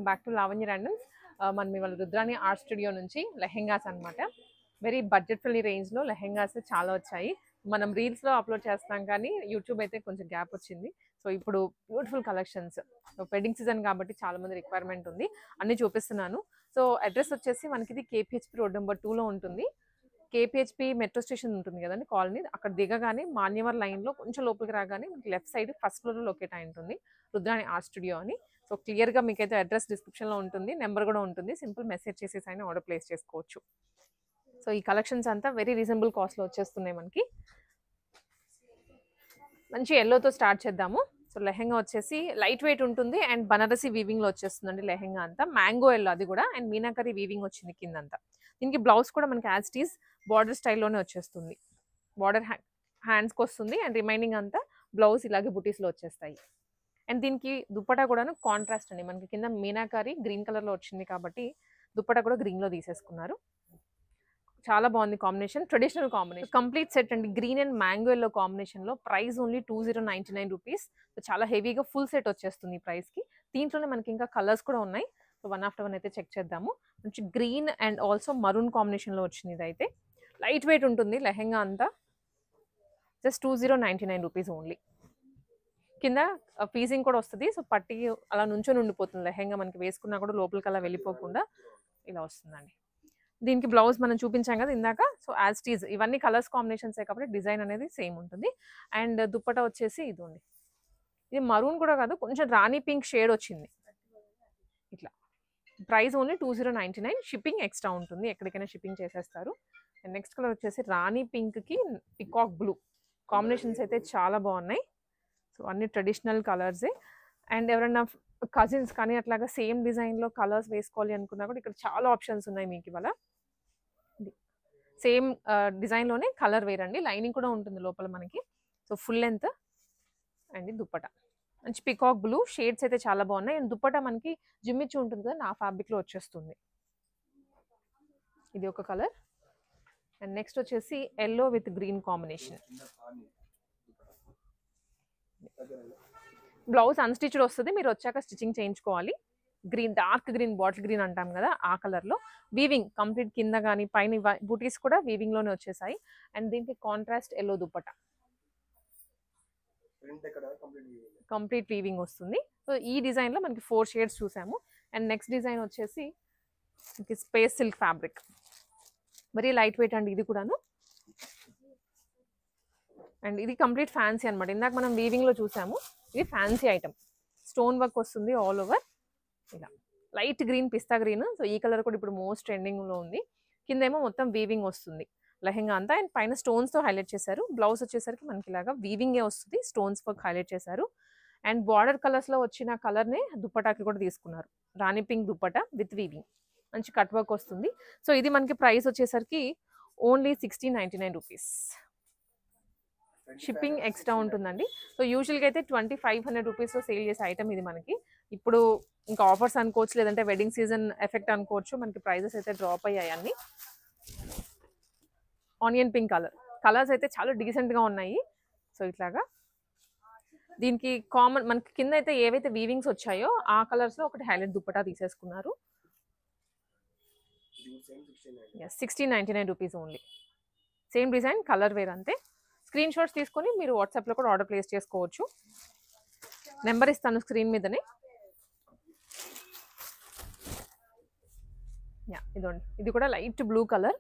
Back to Lavanya randoms. మనం ఇవాళ Rudrani art studio నుంచి లెహెంగాస్ అనమాట. వెరీ బడ్జెట్ ఫ్రెండ్లీ రేంజ్లో లెహెంగాస్ చాలా వచ్చాయి. మనం రీల్స్లో అప్లోడ్ చేస్తాం కానీ యూట్యూబ్ అయితే కొంచెం గ్యాప్ వచ్చింది. సో ఇప్పుడు బ్యూటిఫుల్ కలెక్షన్స్, వెడ్డింగ్ సీజన్ కాబట్టి చాలా మంది రిక్వైర్మెంట్ ఉంది, అన్ని చూపిస్తున్నాను. సో అడ్రస్ వచ్చేసి మనకి ఇది కేపీహెచ్పి రోడ్ నెంబర్ 2లో ఉంటుంది. కేపీహెచ్పి మెట్రో స్టేషన్ ఉంటుంది కదండి కాలనీ, అక్కడ దిగగానే మాన్యవర్ లైన్లో కొంచెం లోపలికి రాగానే మనకి లెఫ్ట్ సైడ్ ఫస్ట్ ఫ్లోర్లో లొకేట్ అయి ఉంటుంది రుద్రాణి ఆర్ట్ స్టూడియో అని. సో క్లియర్గా మీకైతే అడ్రస్ డిస్క్రిప్షన్లో ఉంటుంది, నెంబర్ కూడా ఉంటుంది, సింపుల్ మెసేజ్ చేసేసి అయినా ఆర్డర్ ప్లేస్ చేసుకోవచ్చు. సో ఈ కలెక్షన్స్ అంతా వెరీ రీజనబుల్ కాస్ట్లో వచ్చేస్తున్నాయి మనకి. మంచి ఎల్లోతో స్టార్ట్ చేద్దాము. సో లెహెంగా వచ్చేసి లైట్ వెయిట్ ఉంటుంది అండ్ బనారసి వీవింగ్లో వచ్చేస్తుందండి లెహెంగా అంతా. మ్యాంగో ఎల్లో అది కూడా, అండ్ మీనాకరీ వీవింగ్ వచ్చింది కిందంతా. దీనికి బ్లౌజ్ కూడా మనకి యాజ్ ఇట్ ఈస్ బార్డర్ స్టైల్లోనే వచ్చేస్తుంది, బార్డర్ హ్యాండ్స్కి వస్తుంది అండ్ రిమైనింగ్ అంతా బ్లౌజ్ ఇలాగే బుటీస్లో వచ్చేస్తాయి. అండ్ దీనికి దుప్పటా కూడాను కాంట్రాస్ట్ అండి, మనకి కింద మీనాకరీ గ్రీన్ కలర్లో వచ్చింది కాబట్టి దుప్పటా కూడా గ్రీన్లో తీసేసుకున్నారు. చాలా బాగుంది combination, traditional combination. Complete set అండి, గ్రీన్ అండ్ మ్యాంగో ఎల్లో కాంబినేషన్లో. Price only 2099 rupees. చాలా హెవీగా ఫుల్ సెట్ వచ్చేస్తుంది ఈ ప్రైస్కి. దీంట్లోనే మనకి ఇంకా కలర్స్ కూడా ఉన్నాయి. సో వన్ ఆఫ్టర్ వన్ అయితే చెక్ చేద్దాము. మంచి గ్రీన్ అండ్ ఆల్సో మరూన్ కాంబినేషన్లో వచ్చింది ఇది అయితే. లైట్ వెయిట్ ఉంటుంది లెహెంగా అంతా. Just 2099 rupees only. కింద పీజింగ్ కూడా వస్తుంది. సో పట్టి అలా నుంచొని ఉండిపోతుంది లెహెంగా, మనకి వేసుకున్నా కూడా లోపలికి అలా వెళ్ళిపోకుండా ఇలా వస్తుందండి. దీనికి బ్లౌజ్ మనం చూపించాం కదా ఇందాక. సో యాజ్ టీజ్ ఇవన్నీ కలర్స్ కాంబినేషన్సే కాబట్టి డిజైన్ అనేది సేమ్ ఉంటుంది. అండ్ దుప్పటా వచ్చేసి ఇది ఉంది, ఇది మరూన్ కూడా కాదు, కొంచెం రాణి పింక్ షేడ్ వచ్చింది ఇట్లా. ప్రైస్ ఓన్లీ 2099, షిప్పింగ్ ఎక్స్ట్రా ఉంటుంది, ఎక్కడికైనా షిప్పింగ్ చేసేస్తారు. అండ్ నెక్స్ట్ కలర్ వచ్చేసి రాణి పింక్కి పికాక్ బ్లూ కాంబినేషన్స్ అయితే చాలా బాగున్నాయి. సో అన్ని ట్రెడిషనల్ కలర్సే. అండ్ ఎవరైనా కజిన్స్ కానీ అట్లాగా సేమ్ డిజైన్లో కలర్స్ వేసుకోవాలి అనుకున్నా కూడా ఇక్కడ చాలా ఆప్షన్స్ ఉన్నాయి మీకు ఇవాళ. సేమ్ డిజైన్లోనే కలర్ వేరండి, లైనింగ్ కూడా ఉంటుంది లోపల మనకి. So full length and dupatta మంచి పికాక్ బ్లూ షేడ్స్ అయితే చాలా బాగున్నాయి. అండ్ దుప్పటా మనకి జిమ్మిచ్చి ఉంటుంది కదా, నా ఫ్యాబ్రిక్లో వచ్చేస్తుంది. ఇది ఒక కలర్. అండ్ నెక్స్ట్ వచ్చేసి yellow with green combination. Blouse unstitched వస్తుంది, మీరు వచ్చాక స్టిచ్చింగ్ చేయించుకోవాలి. Green, dark green, bottle green అంటాం కదా ఆ కలర్లో. వీవింగ్ కంప్లీట్ కింద కానీ పైన బూటీస్ కూడా వీవింగ్లోనే వచ్చేసాయి. అండ్ దీనికి contrast yellow dupatta, complete weaving వస్తుంది. సో ఈ డిజైన్లో మనకి 4 షేడ్స్ చూసాము. అండ్ నెక్స్ట్ డిజైన్ వచ్చేసి space silk fabric, very light weight అండి ఇది కూడాను. అండ్ ఇది కంప్లీట్ ఫ్యాన్సీ అనమాట, ఇందాక మనం వీవింగ్లో చూసాము, ఇది ఫ్యాన్సీ ఐటమ్. స్టోన్ వర్క్ వస్తుంది ఆల్ ఓవర్ ఇలా. లైట్ గ్రీన్, పిస్తా గ్రీన్. సో ఈ కలర్ కూడా ఇప్పుడు మోస్ట్ ట్రెండింగ్లో ఉంది. కింద ఏమో మొత్తం వీవింగ్ వస్తుంది లెహెంగా అంతా, అండ్ పైన స్టోన్స్తో హైలైట్ చేశారు. బ్లౌజ్ వచ్చేసరికి మనకి ఇలాగా వీవింగే వస్తుంది, స్టోన్స్ వర్క్ హైలైట్ చేశారు. అండ్ బార్డర్ కలర్స్లో వచ్చిన కలర్నే దుప్పటాకి కూడా తీసుకున్నారు, రాణి పింక్ దుప్పటా విత్ వీవింగ్, మంచి కట్ వర్క్ వస్తుంది. సో ఇది మనకి ప్రైస్ వచ్చేసరికి ఓన్లీ 1699 రూపీస్, షిప్పింగ్ ఎక్స్ట్రా ఉంటుందండి. సో యూజువల్గా అయితే 2500 రూపీస్లో సేల్ చేసే ఐటమ్ ఇది మనకి. ఇప్పుడు ఇంకా ఆఫర్స్ అనుకోవచ్చు, లేదంటే వెడ్డింగ్ సీజన్ ఎఫెక్ట్ అనుకోవచ్చు, మనకి ప్రైజెస్ అయితే డ్రాప్ అయ్యాయి అన్ని. ఆనియన్ పింక్ కలర్స్ అయితే చాలా డీసెంట్గా ఉన్నాయి. సో ఇట్లాగా దీనికి కామన్ మనకి కింద అయితే ఏవైతే వీవింగ్స్ వచ్చాయో ఆ కలర్స్లో ఒకటి హైలైట్ దుప్పటా తీసేసుకున్నారు. 1699 rupees only. Same design, colour wear అంతే. స్క్రీన్ షాట్స్ తీసుకొని మీరు వాట్సాప్లో కూడా ఆర్డర్ ప్లేస్ చేసుకోవచ్చు, నెంబర్ ఇస్తాను స్క్రీన్ మీదనే. ఇదండి, ఇది కూడా light blue colour,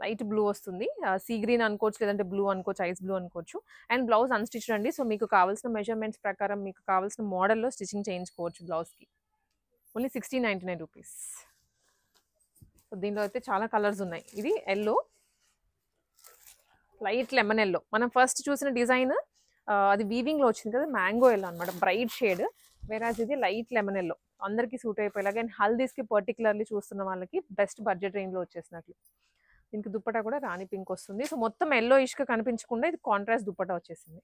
light blue వస్తుంది. సీ గ్రీన్ అనుకోవచ్చు, లేదంటే బ్లూ అనుకోవచ్చు, ఐస్ బ్లూ అనుకోవచ్చు. అండ్ బ్లౌజ్ అన్స్టిచ్డ్ అండి. సో మీకు కావాల్సిన మెజర్మెంట్స్ ప్రకారం మీకు కావాల్సిన మోడల్లో స్టిచ్చింగ్ చేయించుకోవచ్చు బ్లౌజ్కి. Only 1699 rupees. సో దీనిలో అయితే చాలా కలర్స్ ఉన్నాయి. ఇది ఎల్లో, లైట్ లెమన్ ఎల్లో. మనం ఫస్ట్ చూసిన డిజైన్ అది వీవింగ్లో వచ్చింది కదా, మ్యాంగో ఎల్లో అనమాట, బ్రైట్ షేడ్. వేరాజ్ ఇది లైట్ లెమన్ ఎల్లో, అందరికీ సూట్ అయిపోయేలాగా. అండ్ హల్దీస్కి పర్టికులర్లీ చూస్తున్న వాళ్ళకి బెస్ట్ బడ్జెట్ రేంజ్లో వచ్చేసినట్లు. దీనికి దుప్పటా కూడా రాణి పింక్ వస్తుంది. సో మొత్తం ఎల్లో ఇష్గా కనిపించకుండా ఇది కాంట్రాస్ట్ దుప్పటా వచ్చేసింది.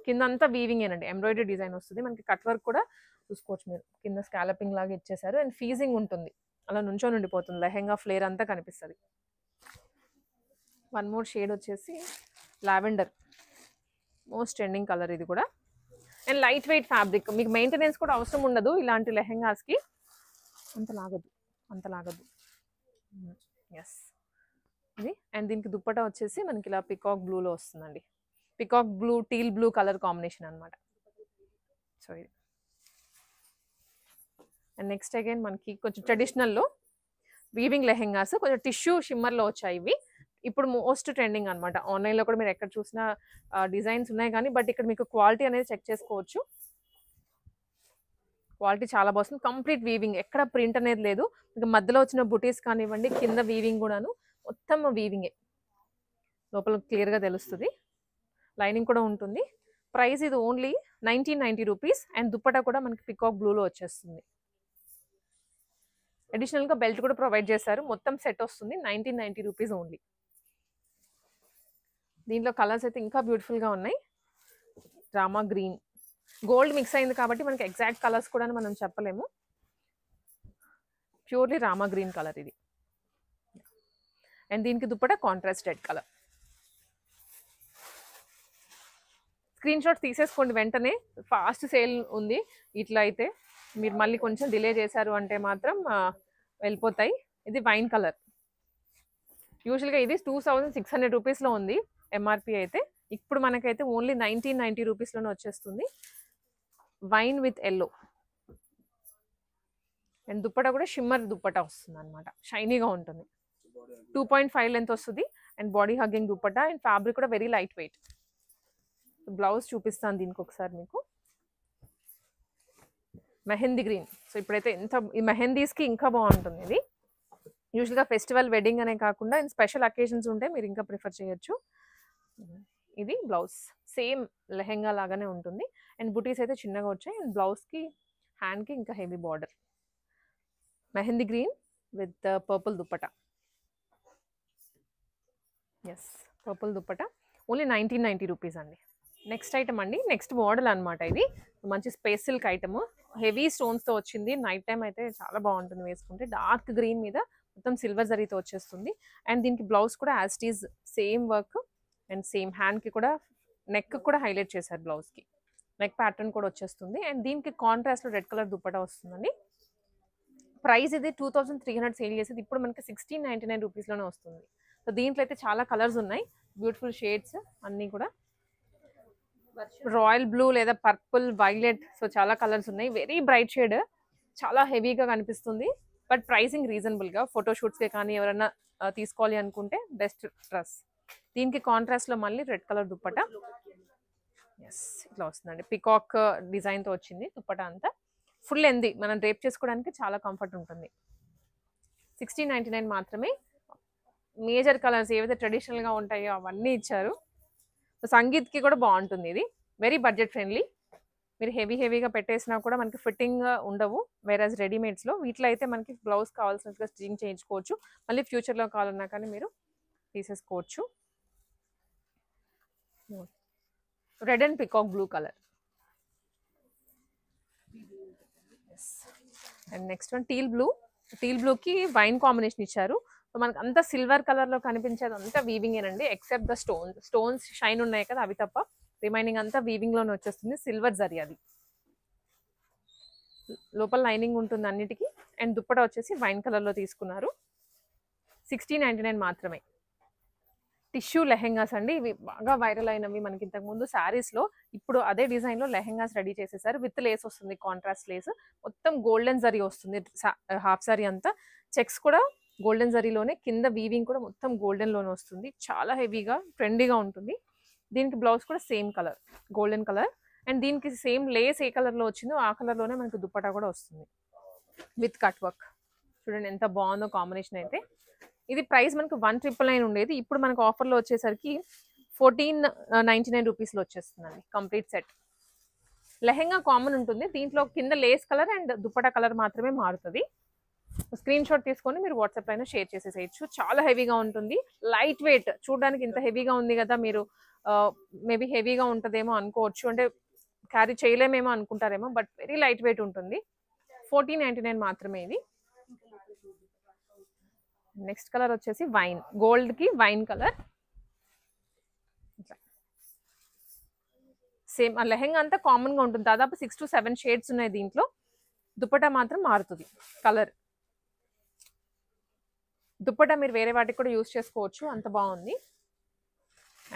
కింద అంతా వీవింగ్ ఏనండి, ఎంబ్రాయిడరీ డిజైన్ వస్తుంది. మనకి కట్ వర్క్ కూడా చూసుకోవచ్చు మీరు, కింద స్కాలపింగ్ లాగా ఇచ్చేసారు. అండ్ ఫీజింగ్ ఉంటుంది, అలా నుంచొని ఉండిపోతుంది, లెహెంగా ఫ్లేర్ అంతా కనిపిస్తుంది. వన్ మోర్ షేడ్ వచ్చేసి లావెండర్, మోస్ట్ ట్రెండింగ్ కలర్ ఇది కూడా. అండ్ లైట్ వెయిట్ ఫ్యాబ్రిక్, మీకు మెయింటెనెన్స్ కూడా అవసరం ఉండదు ఇలాంటి లెహెంగాస్కి. అంత లాగదు. ఎస్, ఇది. అండ్ దీనికి దుప్పటా వచ్చేసి మనకి ఇలా పికాక్ బ్లూలో వస్తుందండి. Peacock blue, teal blue colour combination అనమాట. సో ఇది. అండ్ నెక్స్ట్ అగైన్ మనకి కొంచెం ట్రెడిషనల్లో వీవింగ్ లెహెంగాస్, కొంచెం టిష్యూ షిమ్మర్లో వచ్చాయి ఇవి. ఇప్పుడు మోస్ట్ ట్రెండింగ్ అనమాట. ఆన్లైన్లో కూడా మీరు ఎక్కడ చూసినా డిజైన్స్ ఉన్నాయి కానీ, బట్ ఇక్కడ మీకు క్వాలిటీ అనేది చెక్ చేసుకోవచ్చు. క్వాలిటీ చాలా బాగుంది. కంప్లీట్ వీవింగ్, ఎక్కడ ప్రింట్ అనేది లేదు. ఇంకా మధ్యలో వచ్చిన బుటీస్ కానివ్వండి, కింద వీవింగ్ కూడాను మొత్తం వీవింగే, లోపల క్లియర్గా తెలుస్తుంది. లైనింగ్ కూడా ఉంటుంది. ప్రైస్ ఇది ఓన్లీ 1990 రూపీస్. అండ్ దుప్పటా కూడా మనకి పికాక్ బ్లూలో వచ్చేస్తుంది. అడిషనల్గా బెల్ట్ కూడా ప్రొవైడ్ చేశారు. మొత్తం సెట్ వస్తుంది 1990 రూపీస్ ఓన్లీ. దీంట్లో కలర్స్ అయితే ఇంకా బ్యూటిఫుల్గా ఉన్నాయి. రామా గ్రీన్, గోల్డ్ మిక్స్ అయింది కాబట్టి మనకి ఎగ్జాక్ట్ కలర్స్ కూడా మనం చెప్పలేము. ప్యూర్లీ రామా గ్రీన్ కలర్ ఇది. అండ్ దీనికి dupatta contrast red colour. Screenshot తీసేసుకోండి వెంటనే, ఫాస్ట్ సేల్ ఉంది. ఇట్లా అయితే మీరు మళ్ళీ కొంచెం డిలే చేశారు అంటే మాత్రం వెళ్ళిపోతాయి. ఇది వైన్ కలర్. యూజువల్గా ఇది 2600 రూపీస్లో ఉంది ఎంఆర్పి అయితే. ఇప్పుడు మనకైతే ఓన్లీ 1990 రూపీస్లోనే వచ్చేస్తుంది. Wine with yellow. And dupatta కూడా షిమ్మర్ దుప్పటా వస్తుంది అనమాట, షైనీగా ఉంటుంది. 2.5 లెంత్ వస్తుంది. And body hugging dupatta. And fabric కూడా వెరీ లైట్ వెయిట్. బ్లౌజ్ చూపిస్తాను దీనికి ఒకసారి మీకు. మెహందీ గ్రీన్. సో ఇప్పుడైతే ఈ మెహందీస్కి ఇంకా బాగుంటుంది ఇది. యూజువల్గా ఫెస్టివల్, వెడ్డింగ్ అనే కాకుండా ఇన్ స్పెషల్ అకేషన్స్ ఉంటే మీరు ఇంకా ప్రిఫర్ చేయొచ్చు. ఇది బ్లౌజ్ సేమ్ లెహెంగా లాగానే ఉంటుంది. అండ్ బుటీస్ అయితే చిన్నగా వచ్చాయి. అండ్ బ్లౌజ్కి, హ్యాండ్కి ఇంకా heavy border. Mehndi green with purple dupatta. Yes, purple dupatta. Only 1990 rupees అండి. నెక్స్ట్ ఐటమ్ అండి, నెక్స్ట్ మోడల్ అనమాట. ఇది మంచి స్పేస్ సిల్క్ ఐటమ్, హెవీ స్టోన్స్తో వచ్చింది. నైట్ టైం అయితే చాలా బాగుంటుంది వేసుకుంటే. డార్క్ గ్రీన్ మీద మొత్తం సిల్వర్ జరీతో వచ్చేస్తుంది. అండ్ దీనికి బ్లౌజ్ కూడా as it is same work. And same హ్యాండ్కి కూడా, నెక్ కూడా హైలైట్ చేశారు బ్లౌజ్కి. నెక్ ప్యాటర్న్ కూడా వచ్చేస్తుంది. అండ్ దీనికి కాంట్రాస్ట్లో రెడ్ కలర్ దుప్పటా వస్తుందండి. ప్రైస్ ఇది 2300 సేల్ చేసేది ఇప్పుడు మనకి 1699 రూపీస్లోనే వస్తుంది. సో దీంట్లో అయితే చాలా కలర్స్ ఉన్నాయి, బ్యూటిఫుల్ షేడ్స్ అన్నీ కూడా. రాయల్ బ్లూ లేదా పర్పుల్, వైలెట్, సో చాలా కలర్స్ ఉన్నాయి. వెరీ బ్రైట్ షేడ్, చాలా హెవీగా కనిపిస్తుంది. బట్ ప్రైసింగ్ రీజనబుల్గా, ఫోటోషూట్స్కి కానీ ఎవరైనా తీసుకోవాలి అనుకుంటే బెస్ట్ డ్రెస్. దీనికి కాంట్రాస్ట్లో మళ్ళీ రెడ్ కలర్ దుప్పటా. ఎస్, ఇట్లా వస్తుందండి. పికాక్ డిజైన్తో వచ్చింది దుప్పటా అంతా. ఫుల్ లెంత్, మనం డ్రేప్ చేసుకోవడానికి చాలా కంఫర్ట్ ఉంటుంది. 1699 మాత్రమే. మేజర్ కలర్స్ ఏవైతే ట్రెడిషనల్గా ఉంటాయో అవన్నీ ఇచ్చారు. సంగీత్కి కూడా బాగుంటుంది ఇది. Very budget friendly. మీరు హెవీగా పెట్టేసినా కూడా మనకి ఫిట్టింగ్ ఉండవు. వేరేజ్ రెడీమేడ్స్లో వీటిలో అయితే మనకి బ్లౌజ్ కావాల్సినట్టుగా స్టిచింగ్ చేయించుకోవచ్చు. మళ్ళీ ఫ్యూచర్లో కావాలన్నా కానీ మీరు తీసేసుకోవచ్చు. Red and peacock blue colour. And next one teal blue. Teal బ్లూకి వైన్ కాంబినేషన్ ఇచ్చారు. సో మనకు అంతా సిల్వర్ కలర్లో కనిపించేది అంతా వీవింగేనండి, ఎక్సెప్ట్ ద స్టోన్స్ షైన్ ఉన్నాయి కదా అవి తప్ప. రిమైనింగ్ అంతా వీవింగ్లోనే వచ్చేస్తుంది. సిల్వర్ జరీ అది. లోపల లైనింగ్ ఉంటుంది అన్నిటికీ. అండ్ దుప్పటా వచ్చేసి వైన్ కలర్లో తీసుకున్నారు. 1699 మాత్రమే. టిష్యూ లెహెంగాస్ అండి, ఇవి బాగా వైరల్ అయినవి మనకి ఇంతకుముందు శారీస్లో. ఇప్పుడు అదే డిజైన్లో లెహెంగాస్ రెడీ చేసేసారు. విత్ లేస్ వస్తుంది, కాంట్రాస్ట్ లేస్. మొత్తం గోల్డెన్ జరీ వస్తుంది హాఫ్ సారీ అంతా. చెక్స్ కూడా గోల్డెన్ జరీలోనే, కింద వీవింగ్ కూడా మొత్తం గోల్డెన్లోనే వస్తుంది. చాలా హెవీగా ట్రెండీగా ఉంటుంది. దీనికి బ్లౌజ్ కూడా same colour, golden colour. And దీనికి సేమ్ లేస్ ఏ కలర్లో వచ్చిందో ఆ కలర్లోనే మనకి దుప్పటా కూడా వస్తుంది విత్ కట్ వర్క్. చూడండి ఎంత బాగుందో కాంబినేషన్ అయితే. ఇది ప్రైస్ మనకు 1999 ఉండేది, ఇప్పుడు మనకు ఆఫర్లో వచ్చేసరికి 1499 రూపీస్లో వచ్చేస్తుందండి కంప్లీట్ సెట్. లెహెంగా కామన్ ఉంటుంది, దీంట్లో కింద lace colour and dupatta colour మాత్రమే మారుతుంది. స్క్రీన్ షాట్ తీసుకొని మీరు వాట్సాప్ అయినా షేర్ చేసేసేయచ్చు. చాలా హెవీగా ఉంటుంది, లైట్ వెయిట్. చూడడానికి ఇంత హెవీగా ఉంది కదా, మీరు మేబీ హెవీగా ఉంటుందేమో అనుకోవచ్చు, అంటే క్యారీ చేయలేమేమో అనుకుంటారేమో, బట్ వెరీ లైట్ వెయిట్ ఉంటుంది. 1499 మాత్రమే ఇది. నెక్స్ట్ కలర్ వచ్చేసి వైన్, గోల్డ్ కి వైన్ కలర్. సేమ్ ఆ లెహెంగా అంతా కామన్గా ఉంటుంది. దాదాపు 6 to 7 షేడ్స్ ఉన్నాయి దీంట్లో. దుపట్టా మాత్రం మారుతుంది కలర్. దుపట్టా మీరు వేరే వాటికి కూడా యూస్ చేసుకోవచ్చు, అంత బాగుంది.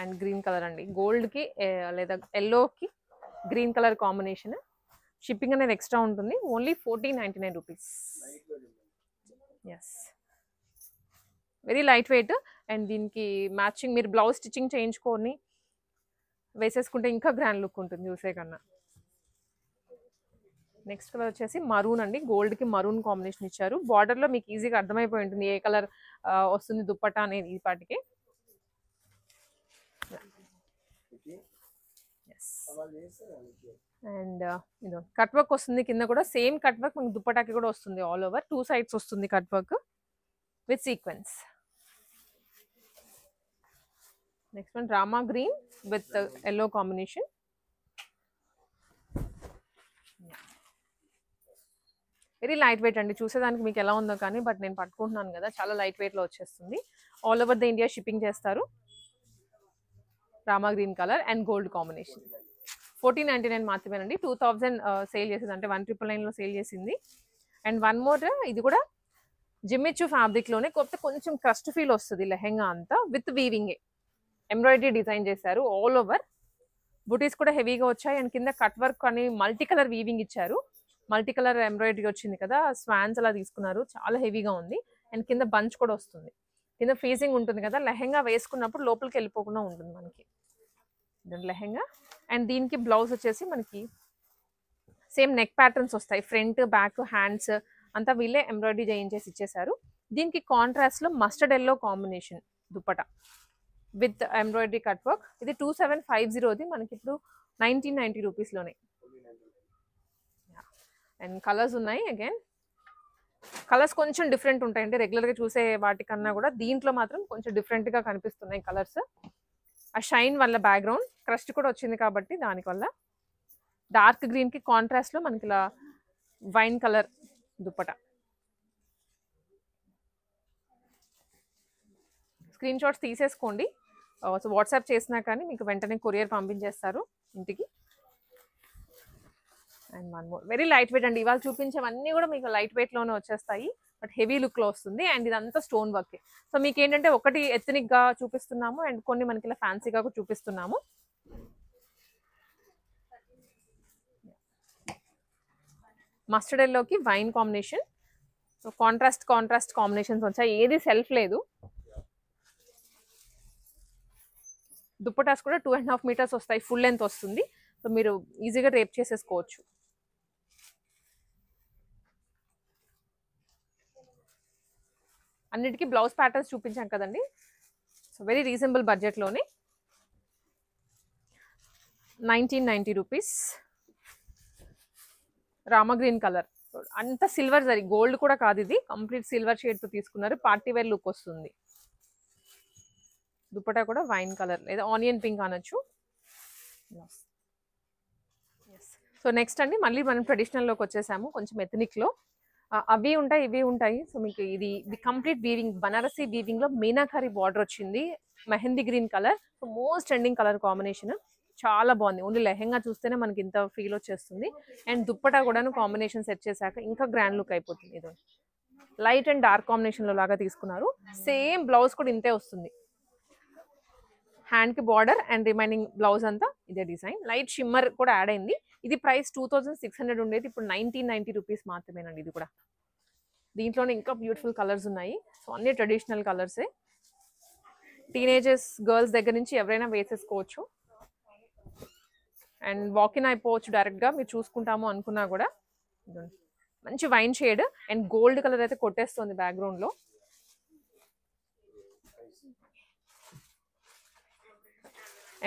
అండ్ గ్రీన్ కలర్ అండి, గోల్డ్కి లేదా ఎల్లోకి గ్రీన్ కలర్ కాంబినేషన్. షిప్పింగ్ అనేది ఎక్స్ట్రా ఉంటుంది. Only 1499 rupees. Yes, very light weight. And దీనికి మ్యాచింగ్ మీరు బ్లౌజ్ స్టిచ్చింగ్ చేయించుకొని వేసేసుకుంటే ఇంకా గ్రాండ్ లుక్ ఉంటుంది చూసే కన్నా. నెక్స్ట్ కలర్ వచ్చేసి మరూన్ అండి, గోల్డ్కి మరూన్ కాంబినేషన్ ఇచ్చారు. బార్డర్లో మీకు ఈజీగా అర్థమైపోయి ఉంటుంది ఏ కలర్ వస్తుంది దుప్పట్టా అనేది ఈ పాటికి. అండ్ ఇదో కట్ వర్క్ వస్తుంది కింద కూడా. సేమ్ కట్ వర్క్ మనకి దుప్పటాకి కూడా వస్తుంది. ఆల్ ఓవర్ 2 sides వస్తుంది cut work with sequence. Next one Rama green with yellow combination. Very light weight అండి, చూసేదానికి మీకు ఎలా ఉందో కానీ బట్ నేను పట్టుకుంటున్నాను కదా, చాలా లైట్ వెయిట్లో వచ్చేస్తుంది. All over the India shipping చేస్తారు. Rama green colour and gold combination. 1499 మాత్రమేనండి. 2000 సేల్ చేసింది, అంటే 1999లో సేల్ చేసింది. అండ్ వన్ మోర్, ఇది కూడా జిమ్మిచ్చు ఫ్యాబ్రిక్లోనే, కొత్త కొంచెం క్రస్ట్ ఫీల్ వస్తుంది లెహెంగా అంతా. విత్ వీవింగే ఎంబ్రాయిడరీ డిజైన్ చేశారు ఆల్ ఓవర్. బుటీస్ కూడా హెవీగా వచ్చాయి. అండ్ కింద కట్ వర్క్ అని మల్టీ కలర్ వీవింగ్ ఇచ్చారు. మల్టీ కలర్ ఎంబ్రాయిడరీ వచ్చింది కదా, స్వాన్స్ అలా తీసుకున్నారు, చాలా హెవీగా ఉంది. అండ్ కింద బంచ్ కూడా వస్తుంది, కింద ఫ్రీజింగ్ ఉంటుంది కదా, లెహెంగా వేసుకున్నప్పుడు లోపలికి వెళ్ళిపోకుండా ఉంటుంది మనకి లెహెంగా. అండ్ దీనికి బ్లౌజ్ వచ్చేసి మనకి సేమ్ నెక్ ప్యాటర్న్స్ వస్తాయి, ఫ్రంట్ బ్యాక్ హ్యాండ్స్ అంతా వీళ్ళే ఎంబ్రాయిడరీ చేయించేసి ఇచ్చేసారు. దీనికి కాంట్రాస్ట్లో mustard yellow combination dupatta with embroidery cut work. ఇది 2750, మనకి ఇప్పుడు 1990 రూపీస్లోనే. అండ్ కలర్స్ ఉన్నాయి. అగైన్ కలర్స్ కొంచెం డిఫరెంట్ ఉంటాయి, అంటే రెగ్యులర్గా చూసే వాటికన్నా కూడా దీంట్లో మాత్రం కొంచెం డిఫరెంట్గా కనిపిస్తున్నాయి కలర్స్. ఆ షైన్ వల్ల బ్యాక్గ్రౌండ్ క్రస్ట్ కూడా వచ్చింది కాబట్టి దానివల్ల. డార్క్ గ్రీన్కి కాంట్రాస్ట్లో మనకి ఇలా wine colour dupatta. Screen shots తీసేసుకోండి, సో వాట్సాప్ చేసినా కానీ మీకు వెంటనే కొరియర్ పంపించేస్తారు ఇంటికి. And one more, very light weight అండి. ఇవాళ చూపించేవన్నీ కూడా మీకు లైట్ వెయిట్లోనే వచ్చేస్తాయి, బట్ హెవీ లుక్లో వస్తుంది. అండ్ ఇదంతా స్టోన్ వర్కే. సో మీకు ఏంటంటే ఒకటి ఎథనిక్గా చూపిస్తున్నాము అండ్ కొన్ని మనకి ఇలా ఫ్యాన్సీగా కూడా చూపిస్తున్నాము. మస్టర్డ్ ఎల్లోకి wine combination. So contrast combinations వచ్చాయి, ఏది సెల్ఫ్ లేదు. దుప్పటాస్ కూడా 2.5 మీటర్స్ వస్తాయి, ఫుల్ లెంత్ వస్తుంది. సో మీరు ఈజీగా రేప్ చేసేసుకోవచ్చు. అన్నిటికీ బ్లౌజ్ ప్యాటర్న్స్ చూపించాం కదండి. సో వెరీ రీజనబుల్ బడ్జెట్లోనే 1990 రూపీస్. రామా గ్రీన్ కలర్, అంత సిల్వర్ జరీ, గోల్డ్ కూడా కాదు ఇది, కంప్లీట్ సిల్వర్ షేడ్తో తీసుకున్నారు. పార్టీ వేర్ లుక్ వస్తుంది. దుపట్టా కూడా వైన్ కలర్ లేదా ఆనియన్ పింక్ అనొచ్చు. సో నెక్స్ట్ అండి, మళ్ళీ మనం ట్రెడిషనల్లోకి వచ్చేసాము, కొంచెం ఎథనిక్లో. అవి ఉంటాయి ఇవి ఉంటాయి. సో మీకు ఇది కంప్లీట్ వీవింగ్, బనారసీ వీవింగ్లో మీనాకారి బార్డర్ వచ్చింది, mehndi green colour. So most trending colour combination, చాలా బాగుంది. ఓన్లీ లెహెంగా చూస్తేనే మనకి ఇంత ఫీల్ వచ్చేస్తుంది. అండ్ దుప్పటా కూడాను కాంబినేషన్ సెట్ చేశాక ఇంకా గ్రాండ్ లుక్ అయిపోతుంది. ఇది లైట్ అండ్ డార్క్ కాంబినేషన్లో లాగా తీసుకున్నారు. సేమ్ బ్లౌజ్ కూడా ఇంతే వస్తుంది, హ్యాండ్కి బార్డర్ అండ్ రిమైనింగ్ బ్లౌజ్ అంతా ఇదే డిజైన్. లైట్ షిమ్మర్ కూడా యాడ్ అయింది. ఇది ప్రైస్ 2600 ఉండేది, ఇప్పుడు 1990 రూపీస్ మాత్రమేనండి. ఇది కూడా దీంట్లోనే ఇంకా బ్యూటిఫుల్ కలర్స్ ఉన్నాయి. సో అన్ని ట్రెడిషనల్ కలర్సే, టీనేజర్స్ గర్ల్స్ దగ్గర నుంచి ఎవరైనా వేసేసుకోవచ్చు. అండ్ వాకిన్ అయిపోవచ్చు డైరెక్ట్గా, మీరు చూసుకుంటాము అనుకున్నా కూడా. మంచి wine shade and gold colour అయితే కొట్టేస్తుంది బ్యాక్గ్రౌండ్లో.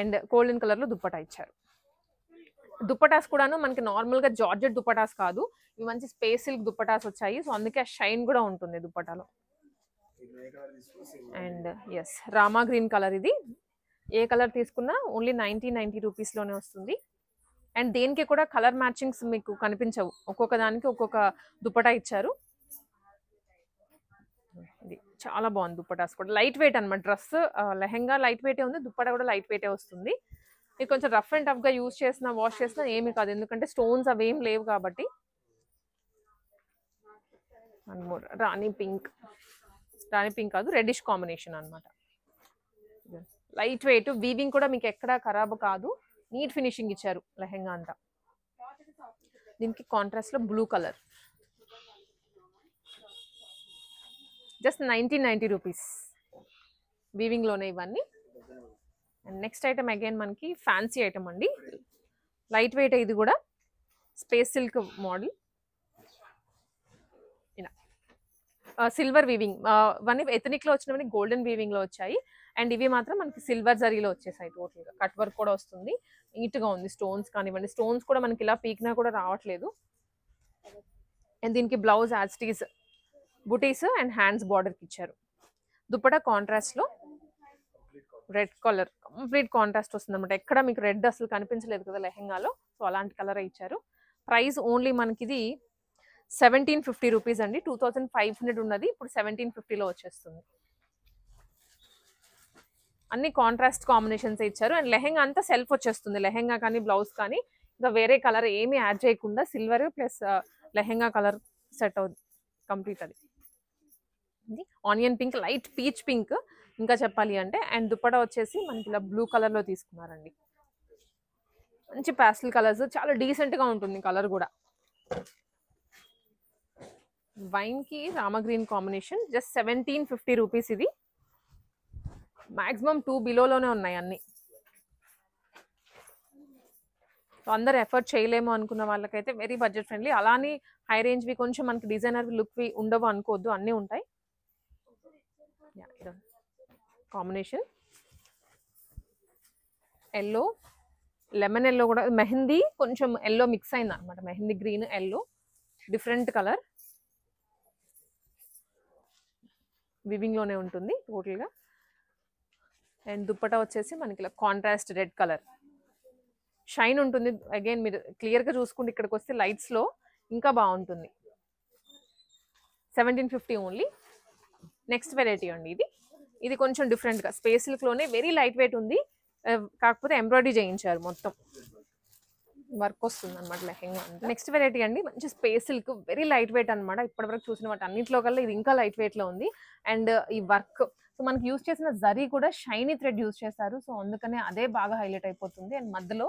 అండ్ గోల్డెన్ కలర్లో దుప్పటా ఇచ్చారు. దుప్పటాస్ కూడాను మనకి నార్మల్గా జార్జెట్ దుప్పటాస్ కాదు, ఇవి మంచి స్పేస్ సిల్క్ దుప్పటాస్ వచ్చాయి. సో అందుకే ఆ షైన్ కూడా ఉంటుంది దుప్పటాలో. And yes, Rama green colour. ఇది ఏ కలర్ తీసుకున్నా ఓన్లీ 1990 రూపీస్లోనే వస్తుంది. అండ్ దేనికి కూడా కలర్ మ్యాచింగ్స్ మీకు కనిపించవు, ఒక్కొక్క దానికి ఒక్కొక్క దుప్పటా ఇచ్చారు. ఇది చాలా బాగుంది దుప్పటాస్ కూడా, లైట్ వెయిట్ అనమాట. డ్రెస్ లెహెంగా లైట్ వెయిటే ఉంది, దుప్పటా కూడా లైట్ వెయిటే వస్తుంది. ఇది కొంచెం రఫ్ అండ్ టఫ్గా యూజ్ చేసినా వాష్ చేసినా ఏమీ కాదు, ఎందుకంటే స్టోన్స్ అవేం లేవు కాబట్టి. వన్ మోర్ రాణి పింక్ కాదు, రెడ్డిష్ కాంబినేషన్ అనమాట. లైట్ వెయిట్, వీవింగ్ కూడా మీకు ఎక్కడా ఖరాబ్ కాదు, నీట్ ఫినిషింగ్ ఇచ్చారు లెహెంగా అంతా. దీనికి కాంట్రాస్ట్ లో blue colour, just 1990 rupees, weaving లోనే ఇవన్నీ. అండ్ నెక్స్ట్ ఐటమ్ అగైన్ మనకి ఫ్యాన్సీ ఐటమ్ అండి, లైట్ వెయిట్, ఇది కూడా స్పేస్ సిల్క్ మోడల్, ఇలా సిల్వర్ వీవింగ్. ఇవన్నీ ఎథనిక్ లో వచ్చినవన్నీ గోల్డెన్ వీవింగ్ లో వచ్చాయి, అండ్ ఇవి మాత్రం మనకి సిల్వర్ జరీలో వచ్చేసాయి. టోటల్గా కట్ వర్క్ కూడా వస్తుంది, నీట్ గా ఉంది. స్టోన్స్ కానివ్వండి, స్టోన్స్ కూడా మనకి ఇలా పీక్నా కూడా రావట్లేదు. అండ్ దీనికి blouse as it is buttis and hands బార్డర్కి ఇచ్చారు. దుప్పటా కాంట్రాస్ట్ లో రెడ్ కలర్, కంప్లీట్ కాంట్రాస్ట్ వస్తుంది అనమాట. ఎక్కడ మీకు రెడ్ అసలు కనిపించలేదు కదా లెహెంగాలో, సో అలాంటి కలర్ ఇచ్చారు. ప్రైస్ ఓన్లీ మనకి ఇది 1750 రూపీస్ అండి. 2500 ఉన్నది, ఇప్పుడు 1750లో వచ్చేస్తుంది. అన్ని కాంట్రాస్ట్ కాంబినేషన్స్ ఇచ్చారు. అండ్ లెహెంగా అంతా సెల్ఫ్ వచ్చేస్తుంది, లెహెంగా కానీ బ్లౌజ్ కానీ ఇంకా వేరే కలర్ ఏమీ యాడ్ చేయకుండా silver plus lehenga colour set అవుతుంది కంప్లీట్. అది onion pink, light peach pink ఇంకా చెప్పాలి అంటే. అండ్ దుప్పటా వచ్చేసి మనకి ఇలా బ్లూ కలర్లో తీసుకున్నారండి, మంచి ప్యాస్టల్ కలర్స్, చాలా డీసెంట్గా ఉంటుంది కలర్ కూడా. వైన్కి Rama green combination, just 1750 rupees. ఇది మ్యాక్సిమం 2 బిలోలోనే ఉన్నాయి అన్ని. అందరు ఎఫర్ట్ చేయలేము అనుకున్న వాళ్ళకైతే వెరీ బడ్జెట్ ఫ్రెండ్లీ. అలానే హై రేంజ్వి కొంచెం మనకి డిజైనర్ లుక్వి ఉండవు అనుకోవద్దు, అన్నీ ఉంటాయి. కాంబినేషన్ ఎల్లో, లెమన్ ఎల్లో కూడా, మెహందీ కొంచెం ఎల్లో మిక్స్ అయింది అనమాట, mehndi green yellow, different colour, weaving లోనే ఉంటుంది టోటల్గా. అండ్ దుప్పటా వచ్చేసి మనకి ఇలా కాంట్రాస్ట్ రెడ్ కలర్, షైన్ ఉంటుంది. అగైన్ మీరు క్లియర్గా చూసుకుంటే ఇక్కడికి వస్తే లైట్స్లో ఇంకా బాగుంటుంది. 1750 ఓన్లీ. నెక్స్ట్ వెరైటీ అండి ఇది, ఇది కొంచెం డిఫరెంట్గా స్పేస్ సిల్క్లోనే వెరీ లైట్ వెయిట్ ఉంది, కాకపోతే ఎంబ్రాయిడరీ చేయించారు, మొత్తం వర్క్ వస్తుంది అనమాట లెహెంగా. నెక్స్ట్ వెరైటీ అండి, మంచి space silk, very light wait అనమాట. ఇప్పటివరకు చూసిన వాటి అన్నింటిలో కల్లా ఇది ఇంకా లైట్ వెయిట్లో ఉంది. అండ్ ఈ వర్క్, సో మనకి యూజ్ చేసిన జరీ కూడా షైనీ థ్రెడ్ యూజ్ చేస్తారు, సో అందుకనే అదే బాగా హైలైట్ అయిపోతుంది. అండ్ మధ్యలో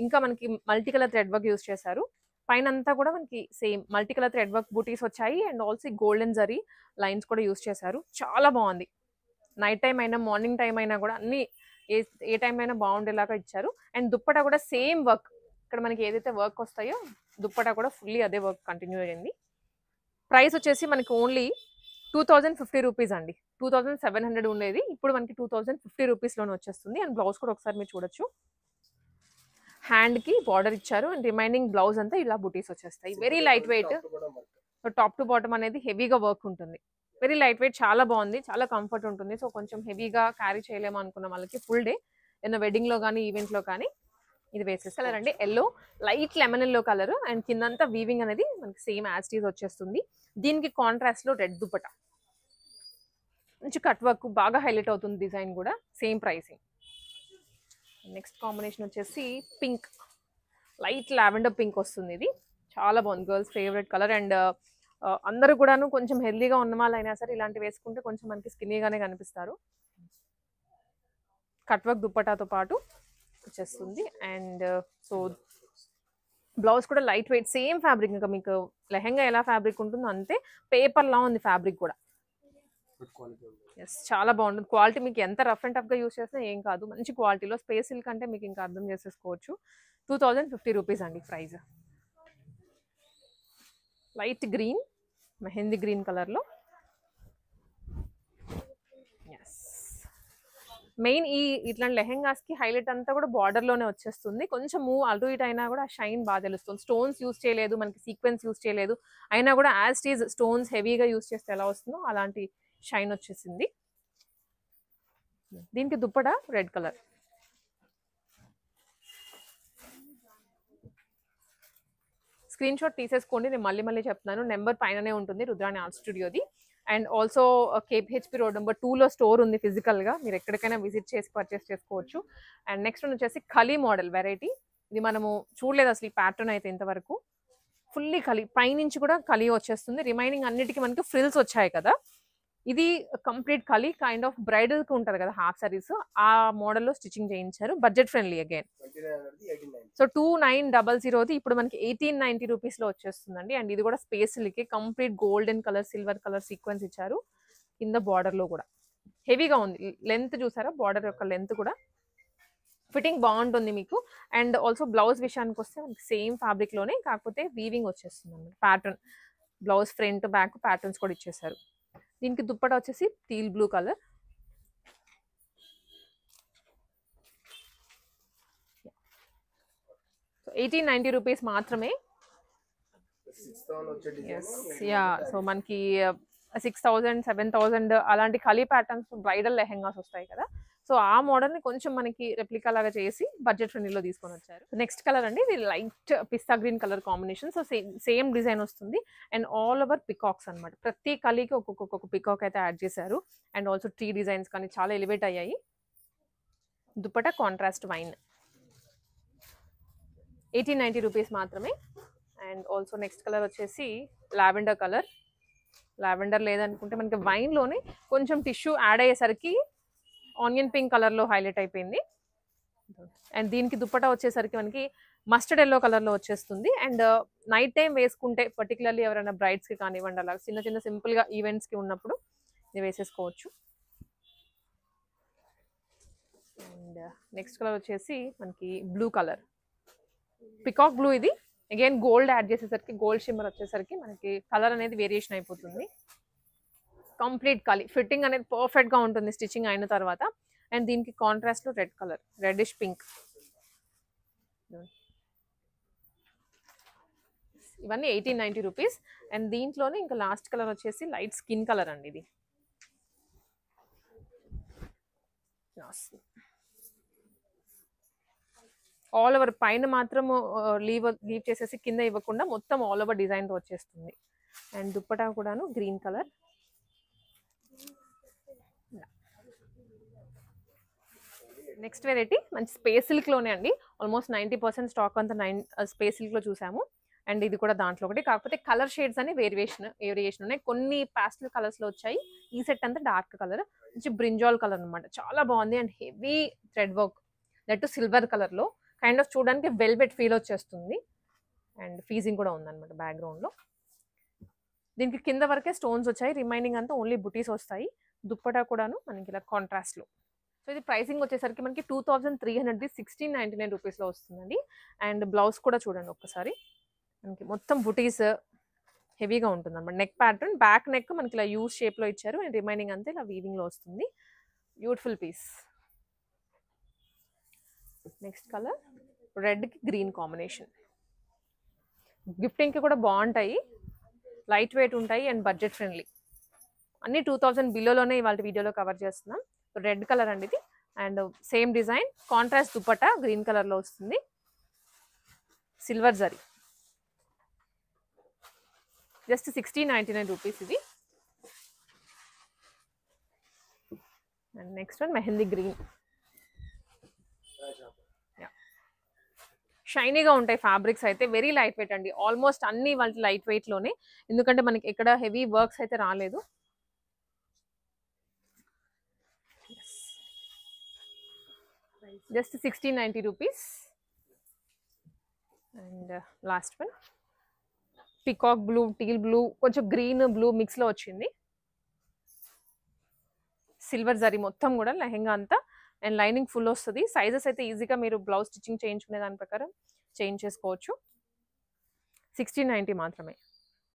ఇంకా మనకి multi colour thread work use చేశారు. పైన అంతా కూడా మనకి same multi colour thread work బూటీస్ వచ్చాయి, and also golden zari lines కూడా యూజ్ చేశారు. చాలా బాగుంది. నైట్ టైం అయినా మార్నింగ్ టైం అయినా కూడా అన్ని ఏ టైం అయినా బాగుండేలాగా ఇచ్చారు. అండ్ దుప్పటా కూడా సేమ్ వర్క్, ఇక్కడ మనకి ఏదైతే వర్క్ వస్తాయో దుప్పటా కూడా ఫుల్లీ అదే వర్క్ కంటిన్యూ అయ్యింది. ప్రైస్ వచ్చేసి మనకి ఓన్లీ 2050 రూపీస్ అండి. 2700 ఉండేది, ఇప్పుడు మనకి 2050 రూపీస్లోనే వచ్చేస్తుంది. అండ్ బ్లౌజ్ కూడా ఒకసారి మీరు చూడొచ్చు, హ్యాండ్కి బార్డర్ ఇచ్చారు, అండ్ రిమైనింగ్ బ్లౌజ్ అంతా ఇలా బుటీస్ వచ్చేస్తాయి. Very light wait, top to bottom అనేది హెవీగా వర్క్ ఉంటుంది. వెరీ లైట్ వెయిట్, చాలా బాగుంది, చాలా కంఫర్ట్ ఉంటుంది. సో కొంచెం హెవీగా క్యారీ చేయలేము అనుకున్న వాళ్ళకి ఫుల్ డే ఏదైనా వెడ్డింగ్లో కానీ ఈవెంట్లో కానీ ఇది వేసేసి. కలర్ అండి yellow, light lemon yellow colour, and కిందంతా వీవింగ్ అనేది మనకి సేమ్ యాజ్ టీజ్ వచ్చేస్తుంది. దీనికి కాంట్రాస్ట్లో రెడ్ దుప్పటా, మంచి కట్ వర్క్, బాగా హైలైట్ అవుతుంది డిజైన్ కూడా, సేమ్ ప్రైసింగ్. నెక్స్ట్ కాంబినేషన్ వచ్చేసి పింక్, లైట్ లావెండర్ పింక్ వస్తుంది. ఇది చాలా బాగుంది, గర్ల్స్ ఫేవరెట్ కలర్. అండ్ అందరూ కూడాను కొంచెం హెల్దీగా ఉన్న వాళ్ళు అయినా సరే ఇలాంటివి వేసుకుంటే కొంచెం మనకి స్కిన్నీగానే కనిపిస్తారు. కట్ వర్క్ దుప్పటాతో పాటు వచ్చేస్తుంది. అండ్ సో బ్లౌజ్ కూడా లైట్ వెయిట్, సేమ్ ఫ్యాబ్రిక్, ఇంకా మీకు లెహెంగా ఎలా ఫ్యాబ్రిక్ ఉంటుందో అంతే పేపర్లా ఉంది ఫ్యాబ్రిక్ కూడా. ఎస్, చాలా బాగుంటుంది క్వాలిటీ. మీకు ఎంత రఫ్ అండ్ టఫ్గా యూస్ చేసినా ఏం కాదు, మంచి క్వాలిటీలో. స్పేస్ సిల్క్ అంటే మీకు ఇంకా అర్థం చేసేసుకోవచ్చు. 2050 రూపీస్ అండి price. Light green, mehndi green కలర్లో. ఎస్, మెయిన్ ఈ ఇట్లాంటి లెహెంగాస్కి హైలైట్ అంతా కూడా బార్డర్లోనే వచ్చేస్తుంది. కొంచెం మూవ్ అటు ఇటు అయినా కూడా షైన్ బాగా తెలుస్తుంది. స్టోన్స్ యూస్ చేయలేదు, మనకి సీక్వెన్స్ యూస్ చేయలేదు, అయినా కూడా యాజ్ టీజ్ స్టోన్స్ హెవీగా యూస్ చేస్తే ఎలా వస్తుందో అలాంటి షైన్ వచ్చేసింది. దీనికి dupatta red colour. Screenshot తీసేసుకోండి, నేను మళ్ళీ చెప్తున్నాను. నెంబర్ పైననే ఉంటుంది, రుద్రాణి ఆర్ట్ స్టూడియోది. And also KPHB road number 2లో స్టోర్ ఉంది ఫిజికల్గా, మీరు ఎక్కడికైనా విజిట్ చేసి పర్చేస్ చేసుకోవచ్చు. అండ్ నెక్స్ట్ వచ్చేసి కలీ మోడల్ వెరైటీ. ఇది మనము చూడలేదు అసలు ఈ ప్యాటర్న్ అయితే ఇంతవరకు. ఫుల్లీ కలీ, పైనుంచి కూడా కలీ వచ్చేస్తుంది. రిమైనింగ్ అన్నిటికీ మనకి ఫ్రిల్స్ వచ్చాయి కదా. ఇది కంప్లీట్ కలీ, కైండ్ ఆఫ్ బ్రైడల్కి ఉంటుంది కదా హాఫ్ సారీస్, ఆ మోడల్లో స్టిచ్చింగ్ చేయించారు. Budget friendly again. సో 2900 ఇప్పుడు మనకి 1890 రూపీస్లో వచ్చేస్తుందండి. అండ్ ఇది కూడా స్పేస్లకి complete golden colour, silver colour sequence ఇచ్చారు. కింద బార్డర్లో కూడా హెవీగా ఉంది. లెంత్ చూసారా, బార్డర్ యొక్క లెంత్ కూడా ఫిట్టింగ్ బాగుంటుంది మీకు. అండ్ ఆల్సో బ్లౌజ్ విషయానికి వస్తే మనకి సేమ్ ఫ్యాబ్రిక్లోనే, కాకపోతే వీవింగ్ వచ్చేస్తుంది అన్నమాట. Pattern blouse front back patterns కూడా ఇచ్చేసారు. దీనికి దుప్పట వచ్చేసి teal blue colour. So 1890 rupees మాత్రమే. సో మనకి 6000 7000 అలాంటి కలీ ప్యాటర్న్స్ బ్రైడల్ లెహెంగాస్ వస్తాయి కదా. సో ఆ మోడల్ని కొంచెం మనకి రెప్లికా లాగా చేసి బడ్జెట్ ఫ్రెండ్లీలో తీసుకొని వచ్చారు. నెక్స్ట్ కలర్ అండి, ఇది light pista green colour combination. So same design వస్తుంది. అండ్ ఆల్ ఓవర్ పికాక్స్ అనమాట. ప్రతి కలీకి ఒక్కొక్క పికాక్ అయితే యాడ్ చేశారు. అండ్ ఆల్సో ట్రీ డిజైన్స్ కానీ చాలా ఎలివేట్ అయ్యాయి. దుప్పట కాంట్రాస్ట్ వైన్, 1890 రూపీస్ మాత్రమే. అండ్ ఆల్సో నెక్స్ట్ కలర్ వచ్చేసి లావెండర్ కలర్. లావెండర్ లేదనుకుంటే మనకి వైన్లోనే కొంచెం టిష్యూ యాడ్ అయ్యేసరికి ఆనియన్ పింక్ కలర్లో హైలైట్ అయిపోయింది. అండ్ దీనికి దుప్పట వచ్చేసరికి మనకి మస్టర్డ్ ఎల్లో కలర్లో వచ్చేస్తుంది. అండ్ నైట్ టైం వేసుకుంటే పర్టికులర్లీ ఎవరైనా బ్రైడ్స్కి కానివ్వండి, అలా చిన్న చిన్న సింపుల్గా ఈవెంట్స్కి ఉన్నప్పుడు ఇది వేసేసుకోవచ్చు. అండ్ నెక్స్ట్ కలర్ వచ్చేసి మనకి బ్లూ కలర్, పికాక్ బ్లూ. ఇది అగైన్ గోల్డ్ యాడ్ చేసేసరికి, గోల్డ్ షిమ్మర్ వచ్చేసరికి మనకి కలర్ అనేది వేరియేషన్ అయిపోతుంది. కంప్లీట్ కలీ, ఫిట్టింగ్ అనేది పర్ఫెక్ట్గా ఉంటుంది స్టిచ్చింగ్ అయిన తర్వాత. అండ్ దీనికి కాంట్రాస్ట్లో రెడ్ కలర్, రెడ్డిష్ పింక్. ఇవన్నీ 1890 రూపీస్. అండ్ దీంట్లోనే ఇంకా లాస్ట్ కలర్ వచ్చేసి లైట్ స్కిన్ కలర్ అండి. ఇది ఆల్ ఓవర్ పైన మాత్రం లీవ్ చేసేసి కింద ఇవ్వకుండా మొత్తం ఆల్ ఓవర్ డిజైన్తో వచ్చేస్తుంది. అండ్ దుప్పటా కూడాను గ్రీన్ కలర్. నెక్స్ట్ వెరైటీ మంచి స్పేస్ సిల్క్లోనే అండి. ఆల్మోస్ట్ 90% స్టాక్ అంతా స్పేస్ సిల్క్లో చూసాము. అండ్ ఇది కూడా దాంట్లో ఒకటి, కాకపోతే కలర్ షేడ్స్ అని వేరియేషన్ ఉన్నాయి. కొన్ని పాస్టల్ కలర్స్లో వచ్చాయి. ఈ సెట్ అంతా డార్క్ కలర్, మంచి బ్రింజాల్ కలర్ అనమాట. చాలా బాగుంది. And heavy thread work, that silver కలర్లో కైండ్ ఆఫ్ చూడడానికి వెల్వెట్ ఫీల్ వచ్చేస్తుంది. అండ్ ఫీజింగ్ కూడా ఉందన్నమాట బ్యాక్గ్రౌండ్లో. దీనికి కింద వరకే స్టోన్స్ వచ్చాయి, రిమైనింగ్ అంతా ఓన్లీ బుటీస్ వస్తాయి. దుప్పటా కూడాను మనకి ఇలా కాంట్రాస్ట్లో. సో ఇది ప్రైసింగ్ వచ్చేసరికి మనకి 2300, 1699 రూపీస్లో వస్తుందండి. అండ్ బ్లౌజ్ కూడా చూడండి ఒక్కసారి, మనకి మొత్తం బుటీస్ హెవీగా ఉంటుంది అన్నమాట. నెక్ ప్యాటర్న్, బ్యాక్ నెక్ మనకి ఇలా యూ షేప్లో ఇచ్చారు. అండ్ రిమైనింగ్ అంతా ఇలా వీవింగ్లో వస్తుంది. Beautiful piece. నెక్స్ట్ కలర్ రెడ్కి గ్రీన్ కాంబినేషన్. గిఫ్టింగ్కి కూడా బాగుంటాయి, లైట్ వెయిట్ ఉంటాయి అండ్ బడ్జెట్ ఫ్రెండ్లీ. అన్ని 2000 బిలోలోనే ఇవాళ వీడియోలో కవర్ చేస్తున్నాం. రెడ్ కలర్ అండి ఇది. And same design, contrast dupatta green కలర్లో వస్తుంది. సిల్వర్ జరీ, జస్ట్ 1699 రూపీస్ ఇది. And next one mehndi green. షైనీగా ఉంటాయి ఫ్యాబ్రిక్స్ అయితే, వెరీ లైట్ వెయిట్ అండి. ఆల్మోస్ట్ అన్ని వాళ్ళకి లైట్ వెయిట్లోనే, ఎందుకంటే మనకి ఎక్కడ హెవీ వర్క్స్ అయితే రాలేదు. Just 1690 rupees. And last one peacock blue, teal blue, కొంచెం గ్రీన్ బ్లూ మిక్స్లో వచ్చింది. సిల్వర్ జరీ మొత్తం కూడా లెహెంగా అంతా. అండ్ లైనింగ్ ఫుల్ వస్తుంది. సైజెస్ అయితే ఈజీగా మీరు బ్లౌజ్ స్టిచ్చింగ్ చేయించుకునే దాని ప్రకారం చేంజ్ చేసుకోవచ్చు. 1690 మాత్రమే.